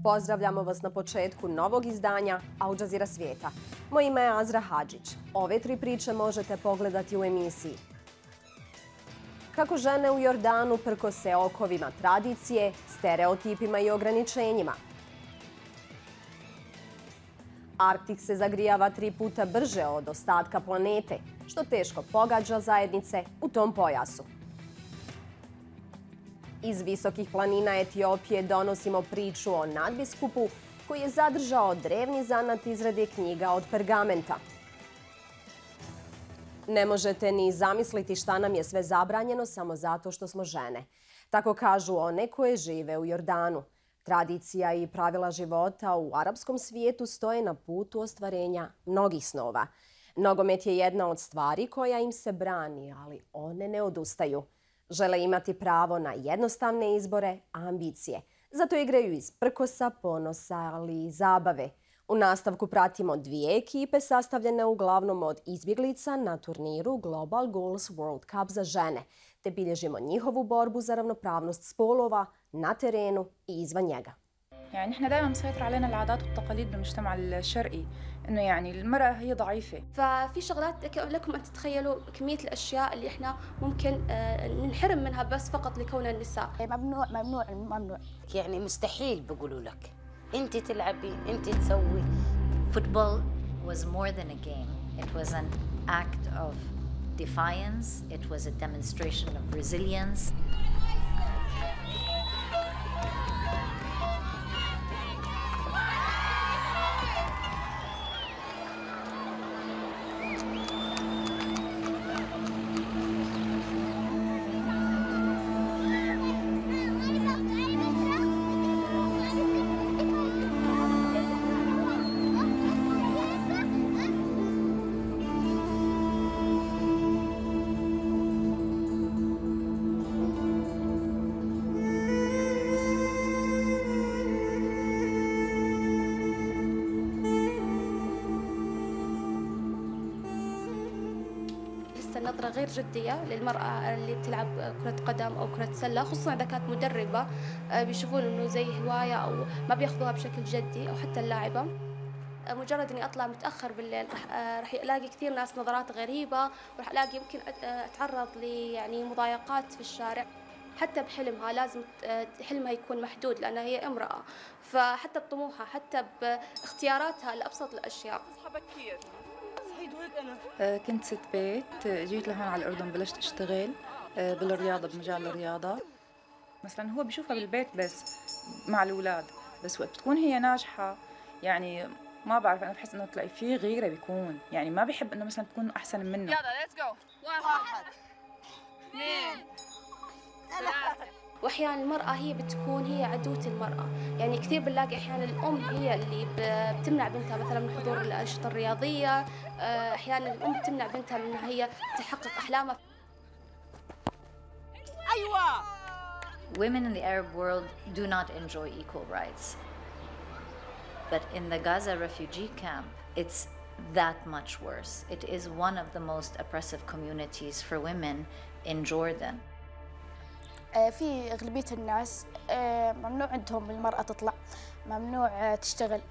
Pozdravljamo vas na početku novog izdanja Jazeera Svijeta. Moje ime je Azra Hadžić. Ove 3 priče možete pogledati u emisiji. Kako žene u Jordanu prkose okovima tradicije, stereotipima i ograničenjima. Arktik se zagrijava 3 puta brže od ostatka planete, što teško pogađa zajednice u tom pojasu. Iz visokih planina Etiopije donosimo priču o nadbiskupu koji je zadržao drevni zanat izrade knjiga od pergamenta. Ne možete ni zamisliti šta nam je sve zabranjeno samo zato što smo žene. Tako kažu one koje žive u Jordanu. Tradicija i pravila života u arapskom svijetu stoje na putu ostvarenja mnogih snova. Nogomet je jedna od stvari koja im se brani, ali one ne odustaju. Žele imati pravo na jednostavne izbore, ambicije. Zato igraju iz prkosa, ponosa, ali i zabave. U nastavku pratimo 2 ekipe sastavljene uglavnom od izbjeglica na turniru Global Goals World Cup za žene, te bilježimo njihovu borbu za ravnopravnost spolova na terenu i izvan njega. يعني احنا دائما مسيطر علينا العادات والتقاليد بالمجتمع الشرقي انه يعني المرأة هي ضعيفة. ففي شغلات لكم ان تتخيلوا كمية الاشياء اللي احنا ممكن ننحرم منها بس فقط لكوننا النساء. ممنوع ممنوع ممنوع. يعني مستحيل بيقولوا لك انت تلعبي انت تسوي. Football was more than a game. It was an act of defiance. It was a demonstration of resilience. نظرة غير جدية للمرأة اللي بتلعب كرة قدم أو كرة سلة، خصوصا إذا كانت مدربة بيشوفون إنه زي هواية أو ما بياخذوها بشكل جدي، أو حتى اللاعبة. مجرد إني أطلع متأخر بالليل راح ألاقي كثير ناس نظرات غريبة، وراح ألاقي يمكن أتعرض يعني مضايقات في الشارع. حتى بحلمها لازم حلمها يكون محدود لأنها هي امرأة، فحتى بطموحها حتى باختياراتها لأبسط الأشياء. أصحى بكير. كنت ست بيت، جيت لهون على الأردن بلشت أشتغل بالرياضة بمجال الرياضة. مثلا هو بيشوفها بالبيت بس مع الأولاد، بس وقت بتكون هي ناجحة يعني ما بعرف، أنا بحس إنه تلاقي فيه غيرة بيكون، يعني ما بيحب إنه مثلا تكون أحسن منه. يلا ليتس جو. 1 2 3. واحيانا المراه هي بتكون هي عدوة المراه، يعني كثير بنلاقي احيانا الام هي اللي بتمنع بنتها مثلا من حضور الانشطه الرياضيه، احيانا الام بتمنع بنتها من انها هي تحقق احلامها. ايوه. Women in the Arab world do not enjoy equal rights. But in the Gaza refugee camp, it's that much worse. It is one of the most oppressive communities for women in Jordan. في أغلبية الناس ممنوع عندهم المرأة تطلع، ممنوع تشتغل،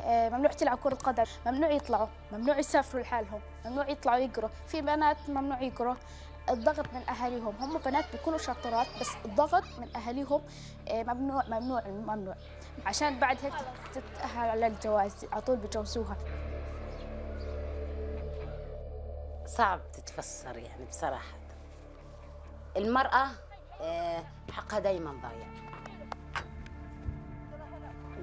ممنوع تلعب كرة قدم، ممنوع يطلعوا، ممنوع يسافروا لحالهم، ممنوع يطلعوا يقروا. في بنات ممنوع يقروا، الضغط من أهاليهم، هم بنات بيكونوا شاطرات بس الضغط من أهاليهم ممنوع ممنوع ممنوع، عشان بعد هيك تتأهل على الجواز على طول بجوزوها. صعب تتفسر يعني بصراحة. المرأة حقها دايما ضايع.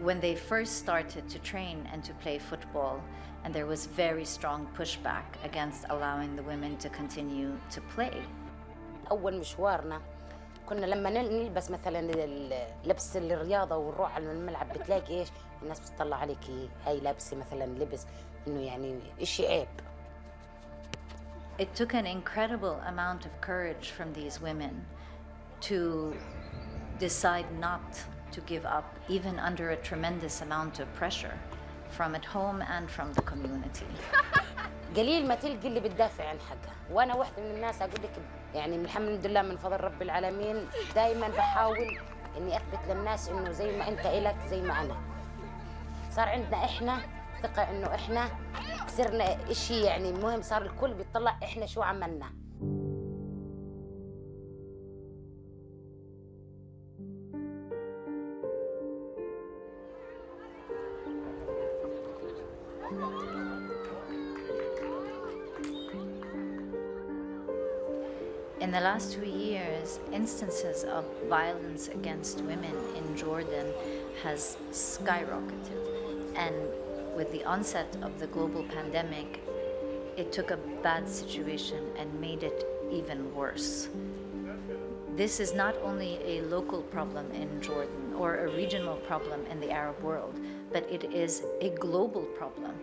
When they first started to train and to play football, and there was very strong pushback against allowing the women to continue to play. أول مشوارنا كنا لما نلبس مثلا لبس الرياضة ونروح على الملعب بتلاقي إيش الناس بتطلع عليكي هاي لابسة مثلا لبس إنه يعني إشي عيب. It took an incredible amount of courage from these women to decide not to give up, even under a tremendous amount of pressure from at home and from the community. قليل ما تلقي اللي بتدافع عن حقها، وأنا واحدة من الناس أقول لك يعني الحمد لله من فضل رب العالمين دائما بحاول إني أثبت للناس إنه زي ما أنت إلك زي ما أنا. صار عندنا إحنا ثقة إنه إحنا صرنا إشي يعني مهم، صار الكل بيطلع إحنا شو عملنا. In the last 2 years, instances of violence against women in Jordan has skyrocketed. And with the onset of the global pandemic, it took a bad situation and made it even worse. This is not only a local problem in Jordan or a regional problem in the Arab world, but it is a global problem.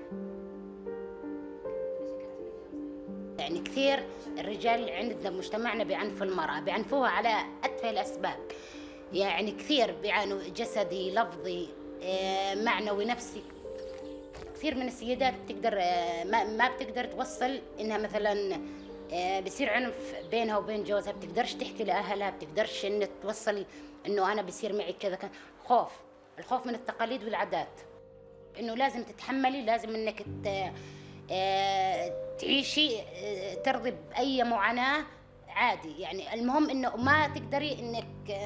يعني كثير الرجال عندنا مجتمعنا بيعنفوا المرأة، بيعنفوها على أتفه الأسباب. يعني كثير بيعانوا جسدي، لفظي، معنوي، نفسي. كثير من السيدات بتقدر ما بتقدر توصل إنها مثلا بصير عنف بينها وبين جوزها، بتقدرش تحكي لأهلها، بتقدرش إن توصل إنه أنا بصير معي كذا. خوف، الخوف من التقاليد والعادات، إنه لازم تتحملي، لازم إنك تعيشي ترضي بأي معاناة عادي. يعني المهم إنه ما تقدري إنك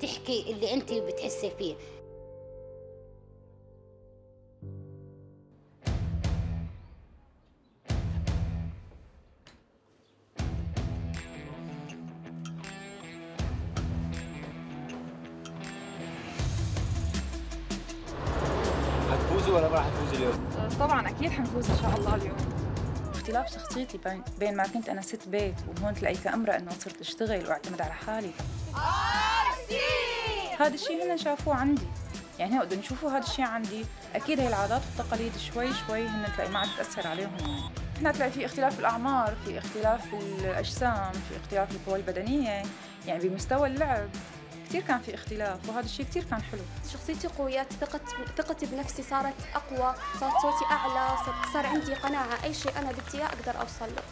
تحكي اللي أنت بتحسي فيه. هتفوزوا ولا ما راح تفوزوا اليوم؟ طبعا اكيد حنفوز ان شاء الله اليوم. اختلاف شخصيتي بين ما كنت انا ست بيت وهون تلاقي كامرأة انه صرت اشتغل واعتمد على حالي. هذا الشيء هن شافوه عندي، يعني هن بدهم يشوفوا هذا الشيء عندي. اكيد هي العادات والتقاليد شوي شوي هن تلاقي ما عاد تاثر عليهم. يعني احنا تلاقي في اختلاف بالاعمار، في اختلاف بالاجسام، في اختلاف بالقوى البدنيه، يعني بمستوى اللعب كثير كان في اختلاف، وهذا الشيء كثير كان حلو. شخصيتي قوية، ثقتي بنفسي صارت أقوى، صارت صوتي أعلى، صار عندي قناعة أي شيء أنا بدي إياه أقدر أوصل له.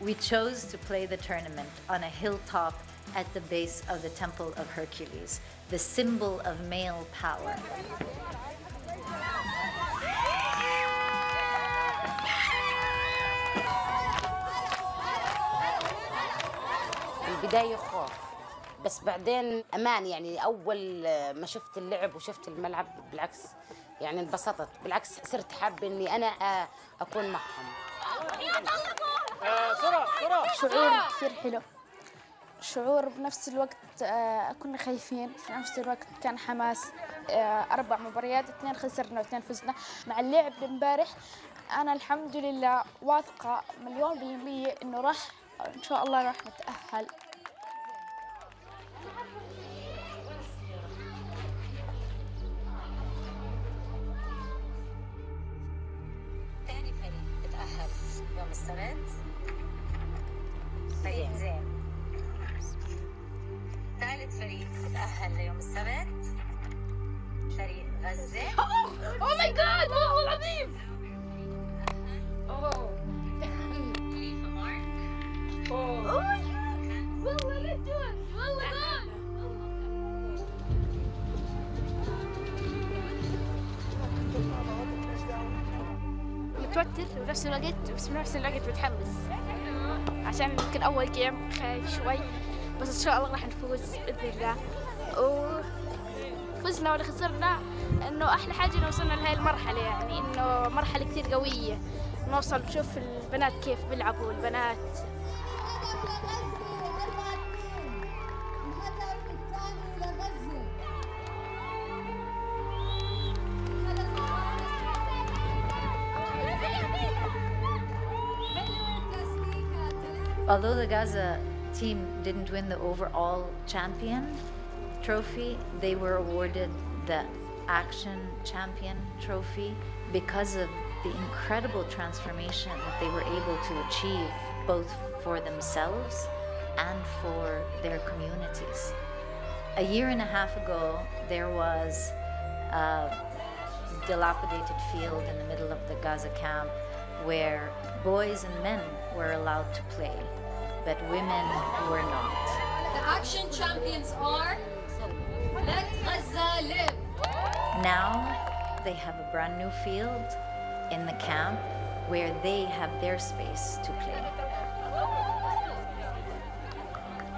We chose to play the tournament on a hilltop at the base of the Temple of Hercules, the symbol of male power. البداية خوف، بس بعدين أمان. يعني أول ما شفت اللعب وشفت الملعب بالعكس يعني انبسطت، بالعكس صرت حابة إني أنا أكون معهم. شعور كثير حلو، شعور بنفس الوقت كنا خايفين، في نفس الوقت كان حماس. 4 مباريات، 2 خسرنا و2 فزنا. مع اللعب امبارح أنا الحمد لله واثقة 100% إنه راح إن شاء الله راح نتأهل. ثاني فريق تتأهل يوم السبت فريق زين. ثالث فريق تتأهل ليوم السبت فريق غزة. أوه ماي جاد، والله العظيم. أوه خليفة مارك. أوه ماي جاد، والله لا تجوز، والله جول. متوتر بنفس الوقت، بس بنفس الوقت متحمس عشان يمكن أول جيم خايف شوي، بس إن شاء الله راح نفوز بإذن الله. وفزنا ولا خسرنا، إنه أحلى حاجة إنه وصلنا لهي المرحلة، يعني إنه مرحلة كثير قوية، نوصل نشوف البنات كيف بيلعبوا البنات. Although the Gaza team didn't win the overall champion trophy, they were awarded the Action Champion trophy because of the incredible transformation that they were able to achieve both for themselves and for their communities. A year and a half ago, there was a dilapidated field in the middle of the Gaza camp where boys and men were allowed to play, but women were not. The action champions are Let Gaza Live. Now, They have a brand new field in the camp where they have their space to play.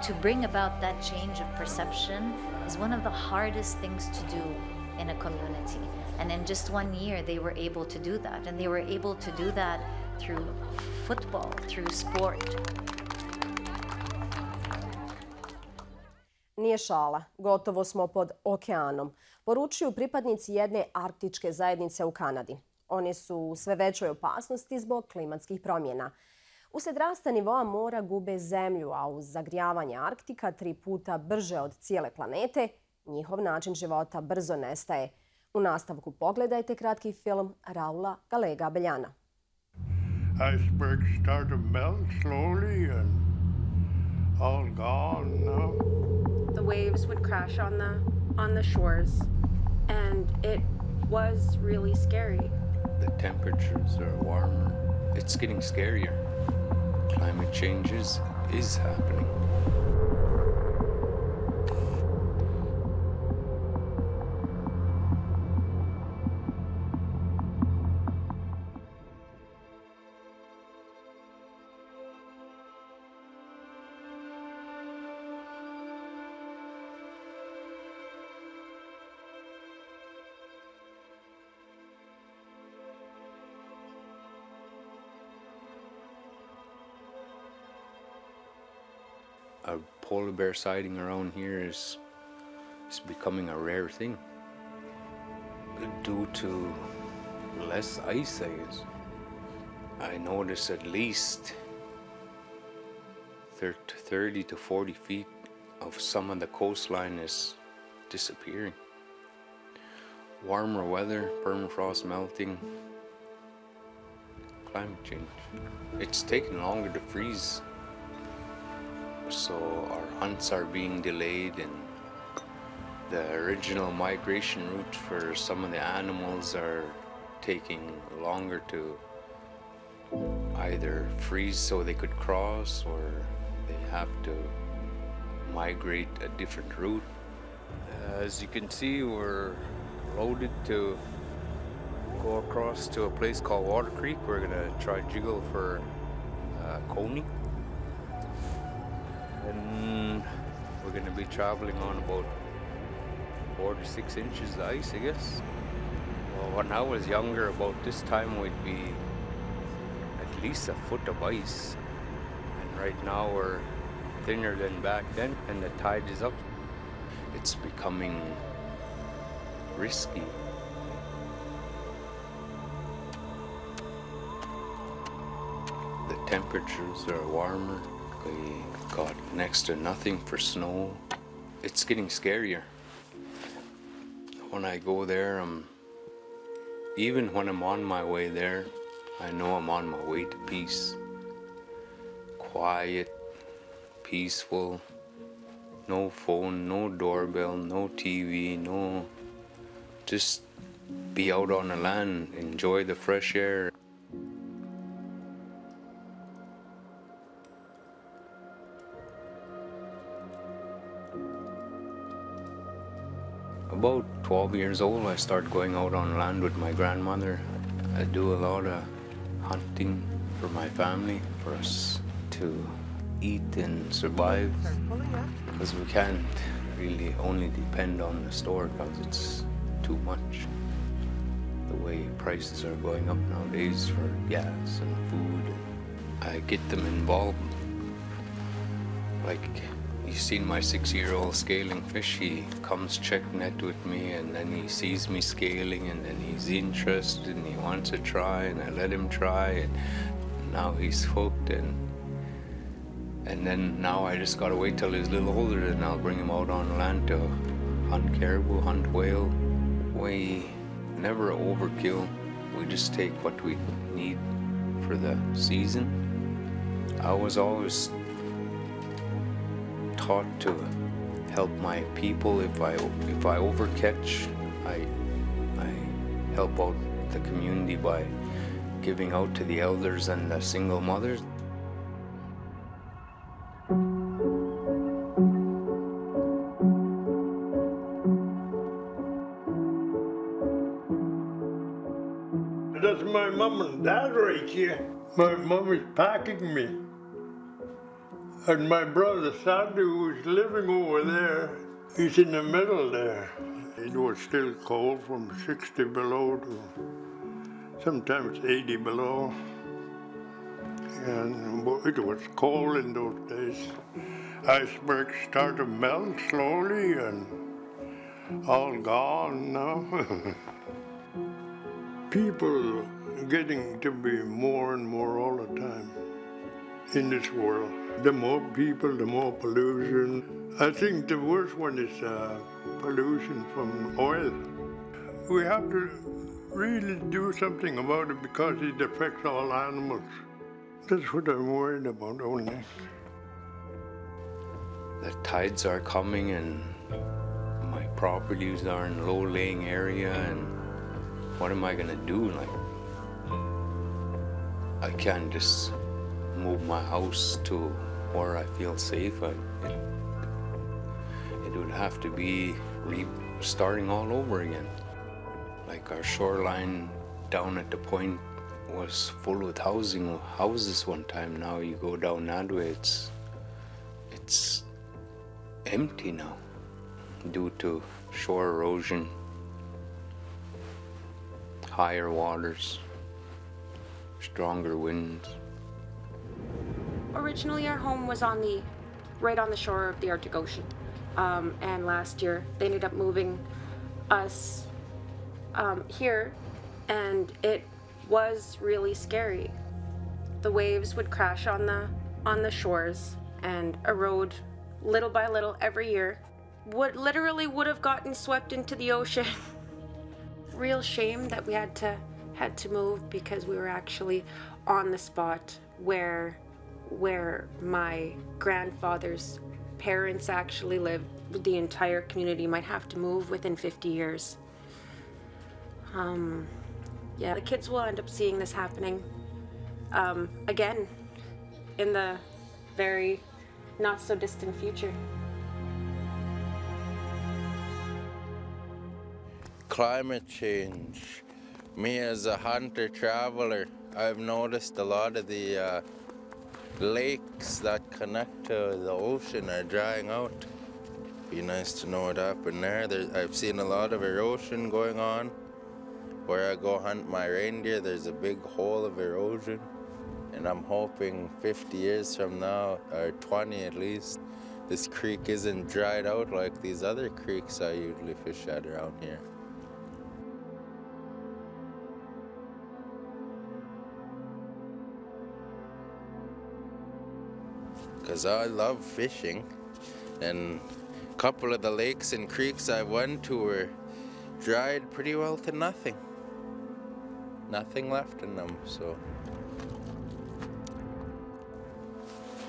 To bring about that change of perception is one of the hardest things to do in a community. And in just 1 year, they were able to do that. And they were able to do that through football, through sport. Nije šala, gotovo smo pod okeanom, poručuju pripadnici jedne arktičke zajednice u Kanadi. Oni su u sve većoj opasnosti zbog klimatskih promjena. Uslijed rasta nivoa mora gube zemlju, a uz zagrijavanje Arktika 3 puta brže od cijele planete, njihov način života brzo nestaje. U nastavku pogledajte kratki film Raula Galega Beljana. Icebergs start to melt slowly and all gone now. The waves would crash on the shores, and it was really scary. The temperatures are warmer. It's getting scarier. Climate change is happening. A polar bear sighting around here is becoming a rare thing due to less ice, I guess. I notice at least 30 to 40 feet of some of the coastline is disappearing. Warmer weather, permafrost melting, climate change. It's taking longer to freeze. So our hunts are being delayed, and the original migration route for some of the animals are taking longer to either freeze so they could cross, or they have to migrate a different route. As you can see, we're loaded to go across to a place called Water Creek. We're gonna try jiggle for coney. And we're going to be traveling on about 4 to 6 inches of ice, I guess. Well, when I was younger, about this time we'd be at least a foot of ice. And right now we're thinner than back then, and the tide is up. It's becoming risky. The temperatures are warmer. We got next to nothing for snow. It's getting scarier. When I go there, even when I'm on my way there, I know I'm on my way to peace. Quiet, peaceful, no phone, no doorbell, no TV, no... Just be out on the land, enjoy the fresh air. About 12 years old, I started going out on land with my grandmother. I do a lot of hunting for my family, for us to eat and survive. Because we can't really only depend on the store, because it's too much. The way prices are going up nowadays for gas and food. I get them involved. Like, you've seen my 6-year-old scaling fish. He comes check net with me, and then he sees me scaling, and then he's interested and he wants to try, and I let him try, and now he's hooked. And then now I just gotta wait till he's a little older, and I'll bring him out on land to hunt caribou, hunt whale. We never overkill. We just take what we need for the season. I was always taught to help my people. If I overcatch, I help out the community by giving out to the elders and the single mothers. That's my mom and dad right here. My mom is packing me. And my brother Sandy, who's living over there, he's in the middle there. It was still cold from 60 below to sometimes 80 below. And it was cold in those days. Icebergs start to melt slowly and all gone now. People getting to be more and more all the time in this world. The more people, the more pollution. I think the worst one is pollution from oil. We have to really do something about it because it affects all animals. That's what I'm worried about only. The tides are coming and my properties are in low-lying area, and what am I gonna do? Like, I can't just move my house to where I feel safe. It would have to be starting all over again. Like our shoreline down at the point was full with houses one time. Now you go down that way, it's empty now due to shore erosion, higher waters, stronger winds. Originally, our home was right on the shore of the Arctic Ocean. And last year, they ended up moving us here, and it was really scary. The waves would crash on the shores and erode little by little every year. Literally would have gotten swept into the ocean. Real shame that we had to move, because we were actually on the spot where my grandfather's parents actually lived. The entire community might have to move within 50 years. Yeah, the kids will end up seeing this happening again in the very not so distant future. Climate change. Me as a hunter-traveler, I've noticed a lot of the lakes that connect to the ocean are drying out. Be nice to know what happened there. I've seen a lot of erosion going on. Where I go hunt my reindeer, there's a big hole of erosion. And I'm hoping 50 years from now, or 20 at least, this creek isn't dried out like these other creeks I usually fish at around here. Because I love fishing, and a couple of the lakes and creeks I went to were dried pretty well to nothing. Nothing left in them, so.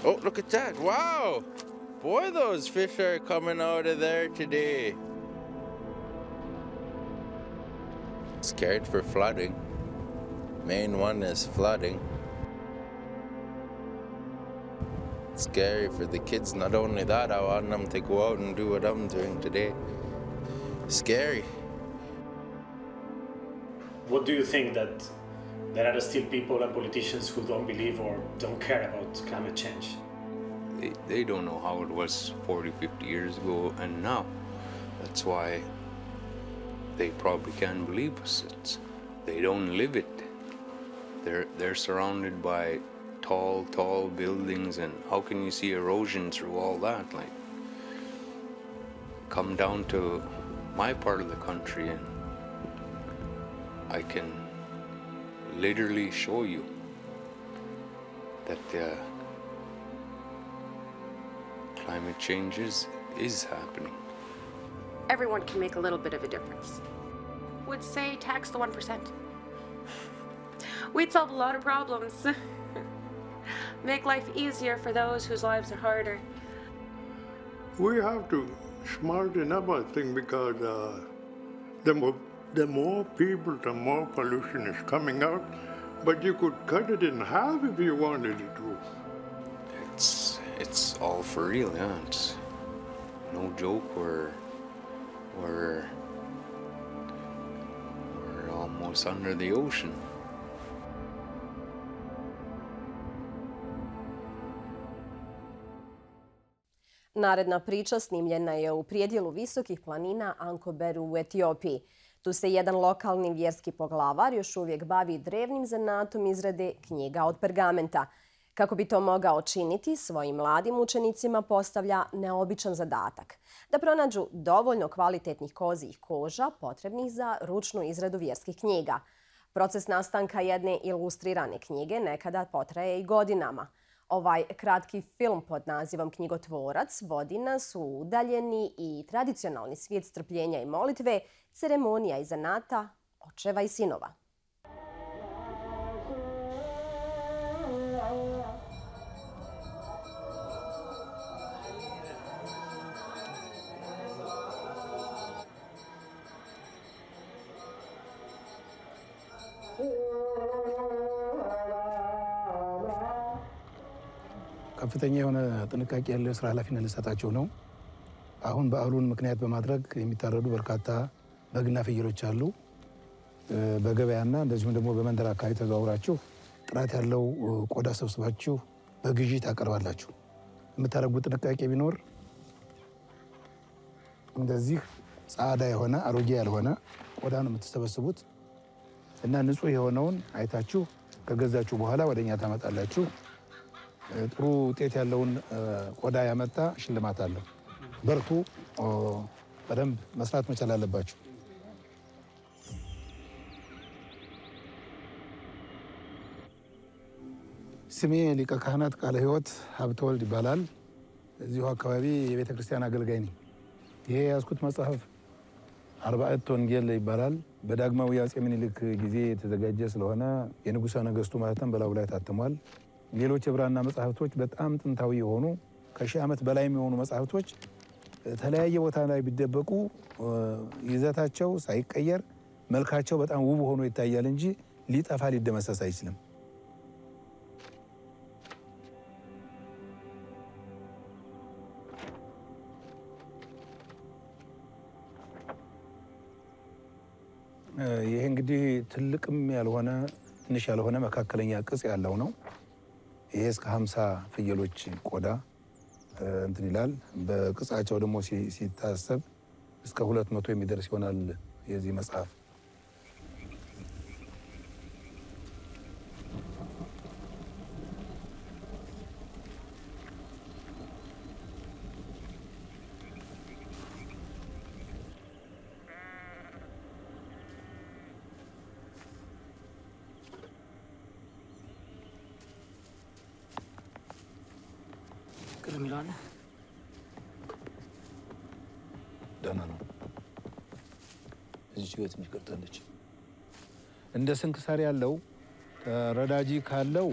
Oh, look at that, wow! Boy, those fish are coming out of there today. Scared for flooding. Main one is flooding. Scary for the kids. Not only that, I want them to go out and do what I'm doing today. Scary. What do you think, that there are still people and politicians who don't believe or don't care about climate change? They don't know how it was 40, 50 years ago and now. That's why they probably can't believe us. They don't live it. They're surrounded by tall buildings, and how can you see erosion through all that? Like, come down to my part of the country and I can literally show you that climate change is happening. Everyone can make a little bit of a difference. Would say tax the 1%. We'd solve a lot of problems. Make life easier for those whose lives are harder. We have to smarten up, I think, because the more people, the more pollution is coming out. But you could cut it in half if you wanted it to. It's all for real, yeah. It's no joke. We're almost under the ocean. Naredna priča snimljena je u prijedjelu visokih planina Ankoberu u Etiopiji. Tu se jedan lokalni vjerski poglavar još uvijek bavi drevnim zanatom izrade knjiga od pergamenta. Kako bi to mogao činiti, svojim mladim učenicima postavlja neobičan zadatak da pronađu dovoljno kvalitetnih kozijih koža potrebnih za ručnu izradu vjerskih knjiga. Proces nastanka jedne ilustrirane knjige nekada potraje i godinama. Ovaj kratki film pod nazivom Knjigotvorac vodi nas u udaljeni i tradicionalni svijet strpljenja i molitve, ceremonija i zanata, očeva i sinova. ከፍተኛ የሆነ ጥንቃቄ ያለው ስራ ኃላፊነት ልሰጣቸው ነው። አሁን በዓሉን ምክንያት በማድረግ የሚታረዱ በርካታ በግና ፍየሎች አሉ። በገበያና እንደዚሁም ደግሞ በመንደር አካባቢ ተዘዋውራችሁ ጥራት ያለው ቆዳ ሰብስባችሁ በግዢ ታቀርባላችሁ። የምታደርጉት ጥንቃቄ ቢኖር እንደዚህ ጻዳ የሆነ አሮጌ ያልሆነ ቆዳ ነው የምትሰበስቡት እና ንጹህ የሆነውን አይታችሁ ከገዛችሁ በኋላ ወደኛ ታመጣላችሁ። ጥሩ ውጤት ያለውን ቆዳ ያመጣ ሽልማት አለው። በርቱ፣ በደንብ መስራት መቻል አለባችሁ። ስሜ ሊቀ ካህናት ቃለ ሕይወት ሀብተወልድ ይባላል። እዚሁ አካባቢ የቤተ ክርስቲያን አገልጋይ ነኝ። ይሄ ያዝኩት መጽሐፍ አርባዕቱ ወንጌል ይባላል። በዳግማዊ አፄ ምኒልክ ጊዜ የተዘጋጀ ስለሆነ የንጉሠ ነገሥቱ ማህተም በላዩ ላይ ታትሟል። ሌሎች የብራና መጽሐፍቶች በጣም ጥንታዊ የሆኑ ከሺህ ዓመት በላይ የሚሆኑ መጽሐፍቶች ተለያየ ቦታ ላይ ቢደበቁ ይዘታቸው ሳይቀየር መልካቸው በጣም ውብ ሆኖ ይታያል እንጂ ሊጠፋ ሊደመሰስ አይችልም። ይሄ እንግዲህ ትልቅም ያልሆነ ትንሽ ያልሆነ መካከለኛ ቅጽ ያለው ነው። ይሄ እስከ 50 ፍየሎች ቆዳ እንትን ይላል። በቅጻቸው ደግሞ ሲታሰብ እስከ 200 የሚደርስ ይሆናል የዚህ መጽሐፍ። Milana. ደህና ነው። እዚህ ጋር ትንሽ ቀርታለች። እንደ ስንክሳር ያለው ረዳጂ ካለው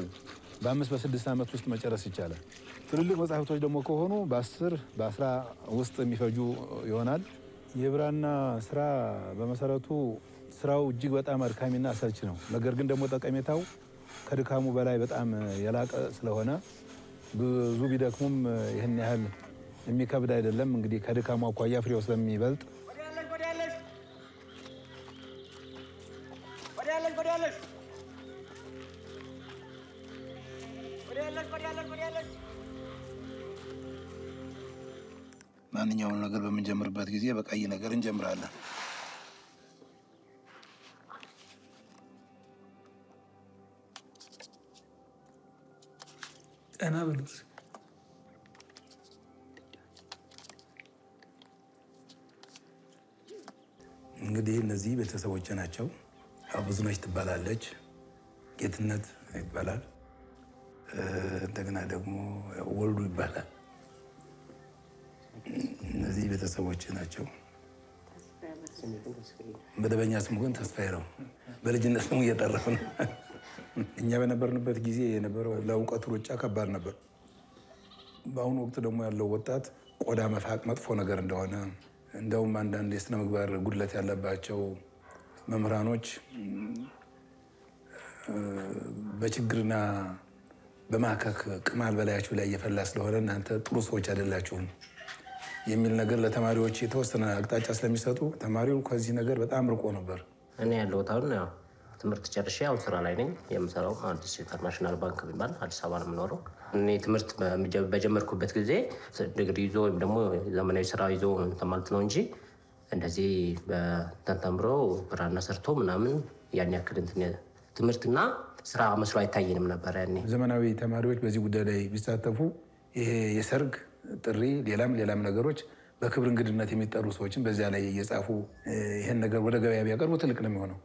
በ5 በ6 ዓመት ውስጥ መጨረስ ይቻላል። ትልልቅ መጽሐፍቶች ደግሞ ከሆኑ በ10 በ10 ውስጥ የሚፈጁ ይሆናል። የብራና ስራ በመሰረቱ ስራው እጅግ በጣም አድካሚና አሰልቺ ነው። ነገር ግን ደግሞ ጠቀሜታው ከድካሙ በላይ በጣም የላቀ ስለሆነ ብዙ ቢደክሙም ይህን ያህል የሚከብድ አይደለም። እንግዲህ ከድካሙ አኳያ ፍሬው ስለሚበልጥ ማንኛውም ነገር በምንጀምርበት ጊዜ በቀይ ነገር እንጀምራለን። ጤና በሉት። እንግዲህ እነዚህ ቤተሰቦች ናቸው። ብዙነች ትባላለች፣ ጌትነት ይባላል፣ እንደገና ደግሞ ወልዱ ይባላል። እነዚህ ቤተሰቦች ናቸው። መደበኛ ስሙ ግን ተስፋዬ ነው። በልጅነት ስሙ እየጠራሁ ነው። እኛ በነበርንበት ጊዜ የነበረው ለእውቀት ሩጫ ከባድ ነበር። በአሁኑ ወቅት ደግሞ ያለው ወጣት ቆዳ መፋቅ መጥፎ ነገር እንደሆነ እንደውም አንዳንድ የሥነ ምግባር ጉድለት ያለባቸው መምህራኖች በችግርና በማከክ ቅማል በላያችሁ ላይ እየፈላ ስለሆነ እናንተ ጥሩ ሰዎች አይደላችሁም የሚል ነገር ለተማሪዎች የተወሰነ አቅጣጫ ስለሚሰጡ ተማሪው ከዚህ ነገር በጣም ርቆ ነበር። እኔ ያለሁት አሁን ትምህርት ጨርሼ አሁን ስራ ላይ ነኝ። የምሰራው አዲስ ኢንተርናሽናል ባንክ ቢባል አዲስ አበባ ነው የምኖረው። እኔ ትምህርት በጀመርኩበት ጊዜ ዲግሪ ይዞ ወይም ደግሞ ዘመናዊ ስራ ይዞ ማለት ነው እንጂ እንደዚህ በተንተምሮ ብራና ሰርቶ ምናምን ያን ያክል ትምህርትና ስራ መስሎ አይታየንም ነበር ያኔ። ዘመናዊ ተማሪዎች በዚህ ጉዳይ ላይ ቢሳተፉ ይሄ የሰርግ ጥሪ ሌላም ነገሮች በክብር እንግድነት የሚጠሩ ሰዎችን በዚያ ላይ እየጻፉ ይሄን ነገር ወደ ገበያ ቢያቀርቡ ትልቅ ነው የሚሆነው።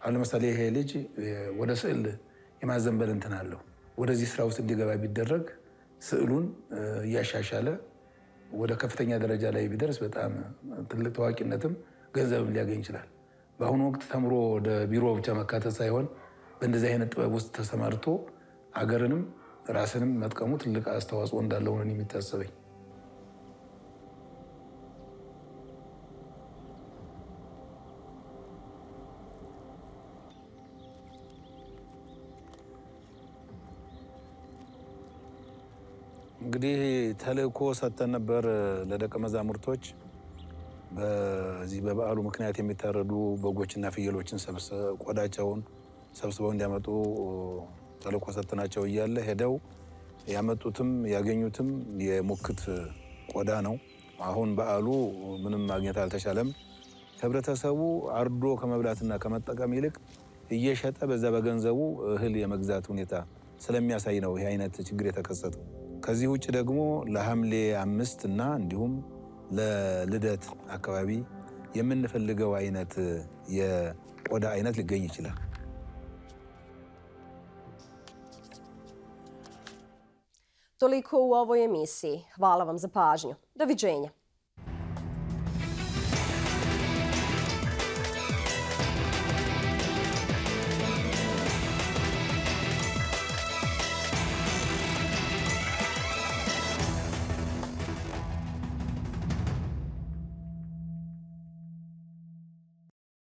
አሁን ለምሳሌ ይሄ ልጅ ወደ ስዕል የማዘንበል እንትን አለው። ወደዚህ ስራ ውስጥ እንዲገባ ቢደረግ ስዕሉን እያሻሻለ ወደ ከፍተኛ ደረጃ ላይ ቢደርስ በጣም ትልቅ ታዋቂነትም ገንዘብም ሊያገኝ ይችላል። በአሁኑ ወቅት ተምሮ ወደ ቢሮ ብቻ መካተት ሳይሆን በእንደዚህ አይነት ጥበብ ውስጥ ተሰማርቶ አገርንም ራስንም መጥቀሙ ትልቅ አስተዋጽኦ እንዳለው ነው የሚታሰበኝ። እንግዲህ ተልእኮ ሰጥተን ነበር ለደቀ መዛሙርቶች በዚህ በበዓሉ ምክንያት የሚታረዱ በጎችና ፍየሎችን ቆዳቸውን ሰብስበው እንዲያመጡ ተልእኮ ሰጥተናቸው እያለ ሄደው ያመጡትም ያገኙትም የሙክት ቆዳ ነው። አሁን በዓሉ ምንም ማግኘት አልተቻለም። ህብረተሰቡ አርዶ ከመብላትና ከመጠቀም ይልቅ እየሸጠ በዛ በገንዘቡ እህል የመግዛት ሁኔታ ስለሚያሳይ ነው ይህ አይነት ችግር የተከሰተው። ከዚህ ውጭ ደግሞ ለሐምሌ 5 እና እንዲሁም ለልደት አካባቢ የምንፈልገው አይነት የቆዳ አይነት ሊገኝ ይችላል። Toliko u ovoj emisiji. Hvala vam za pažnju. Doviđenja.